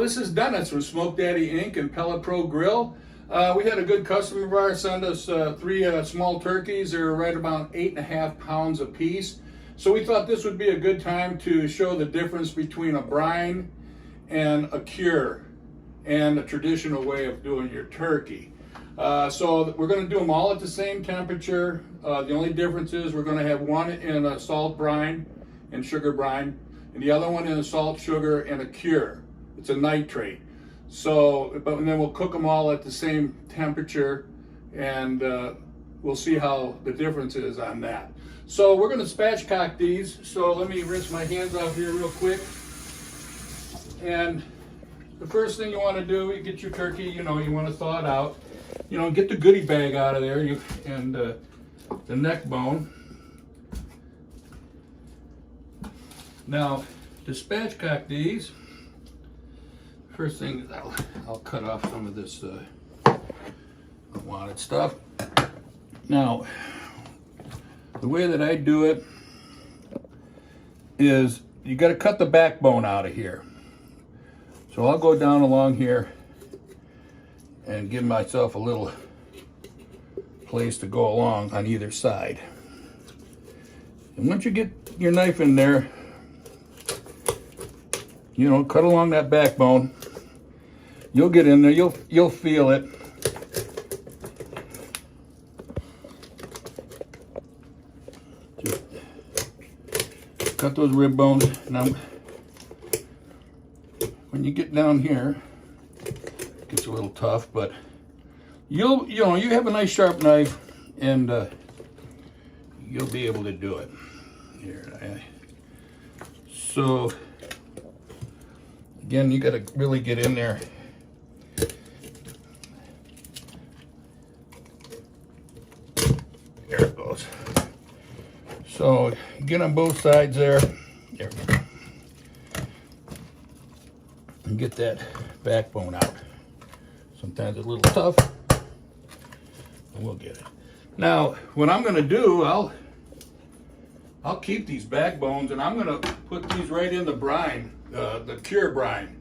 Hello, this is Dennis from Smoke Daddy Inc. and Pellet Pro Grill. We had a good customer of ours send us 3 small turkeys. They're right about 8.5 pounds a piece. So we thought this would be a good time to show the difference between a brine and a cure and a traditional way of doing your turkey. So we're going to do them all at the same temperature. The only difference is we're going to have one in a salt brine and sugar brine, and the other one in a salt, sugar, and a cure. It's a nitrate. So, but then we'll cook them all at the same temperature, and we'll see how the difference is on that. So we're going to spatchcock these. So let me rinse my hands off here real quick. And the first thing you want to do, you get your turkey, you want to thaw it out. Get the goodie bag out of there and the neck bone. Now, to spatchcock these, first thing is I'll cut off some of this unwanted stuff. Now, the way that I do it is you got to cut the backbone out of here. So I'll go down along here and give myself a little place to go along on either side. And once you get your knife in there, cut along that backbone. You'll get in there, you'll feel it. Just cut those rib bones. Now, when you get down here, it gets a little tough, but you have a nice sharp knife, and you'll be able to do it. Here, so again, you got to really get in there. There it goes. So get on both sides there. There we go. And get that backbone out. Sometimes it's a little tough, but we'll get it. Now, what I'm going to do, I'll keep these backbones, and I'm going to put these right in the brine, the cure brine.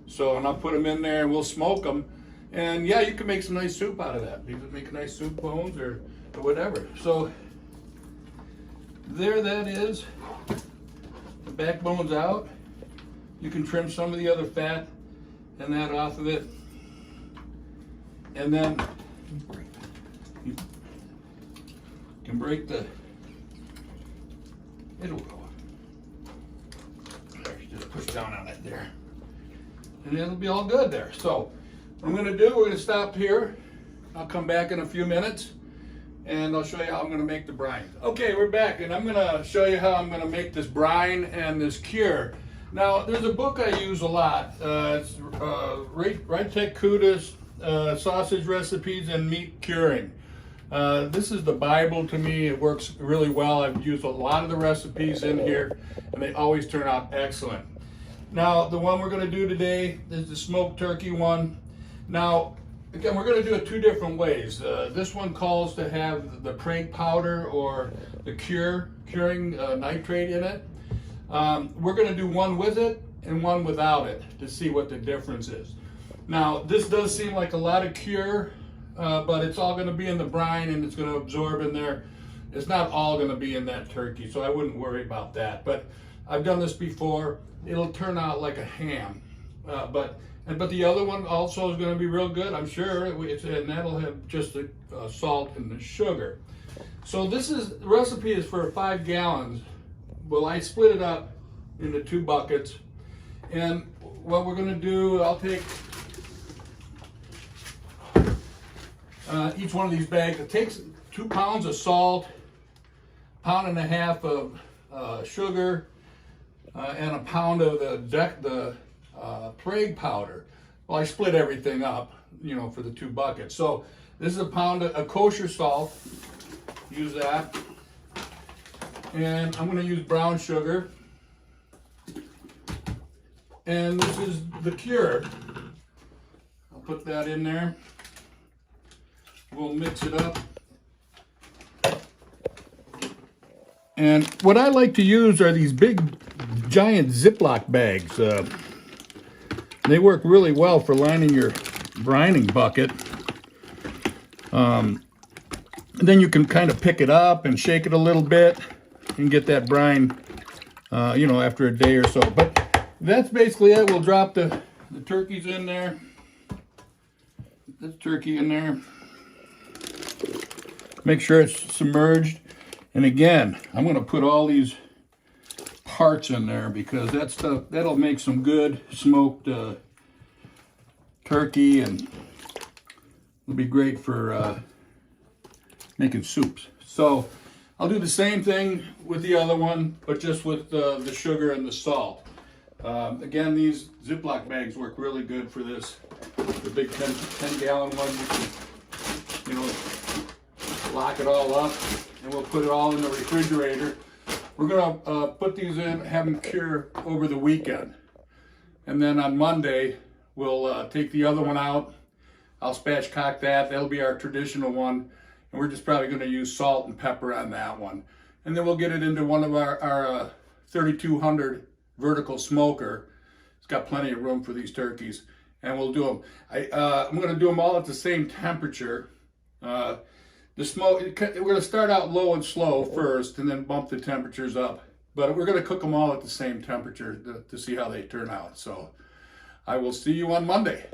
So, and I'll put them in there, and we'll smoke them. And yeah, you can make some nice soup out of that. You can make nice soup bones or whatever. So there that is. The backbone's out. You can trim some of the other fat and that off of it. And then you can break the, it'll go. There, you just push down on it there. And it'll be all good there. So what I'm gonna do, we're gonna stop here. I'll come back in a few minutes and I'll show you how I'm gonna make the brine. Okay, we're back, and I'm gonna show you how I'm gonna make this brine and this cure. Now, there's a book I use a lot. It's Rytek Kudas, Sausage Recipes and Meat Curing. This is the Bible to me. It works really well. I've used a lot of the recipes in here, and they always turn out excellent. Now, the one we're going to do today is the smoked turkey one. Now, again, we're going to do it 2 different ways. This one calls to have the Prague powder or the curing nitrate in it. We're going to do one with it and one without it to see what the difference is. Now, this does seem like a lot of cure, but it's all going to be in the brine and it's going to absorb in there. It's not all going to be in that turkey, so I wouldn't worry about that. But I've done this before. It'll turn out like a ham. But the other one also is going to be real good, I'm sure, and that'll have just the salt and the sugar. So the recipe is for 5 gallons. Well, I split it up into 2 buckets. And what we're going to do, I'll take each one of these bags. It takes 2 pounds of salt, 1.5 pounds of sugar, and 1 pound of the Prague powder. Well, I split everything up, for the 2 buckets. So this is 1 pound of kosher salt. Use that. And I'm going to use brown sugar. And this is the cure. I'll put that in there. We'll mix it up. And what I like to use are these big, giant Ziploc bags. They work really well for lining your brining bucket. And then you can kind of pick it up and shake it a little bit and get that brine, you know, after a day or so. But that's basically it. We'll drop the turkeys in there. This turkey in there. Make sure it's submerged. And again, I'm going to put all these parts in there because that stuff, that'll make some good smoked turkey, and it'll be great for making soups. So I'll do the same thing with the other one, but just with the sugar and the salt. Again, these Ziploc bags work really good for this. The big 10-gallon one, you can, you know, lock it all up, and we'll put it all in the refrigerator. We're gonna put these in, have them cure over the weekend. And then on Monday, we'll take the other one out. I'll spatchcock that. That'll be our traditional one. And we're just probably gonna use salt and pepper on that one. And then we'll get it into one of our 3200 vertical smoker. It's got plenty of room for these turkeys. And we'll do them. I'm gonna do them all at the same temperature. The smoke, we're going to start out low and slow first and then bump the temperatures up. But we're going to cook them all at the same temperature to see how they turn out. So I will see you on Monday.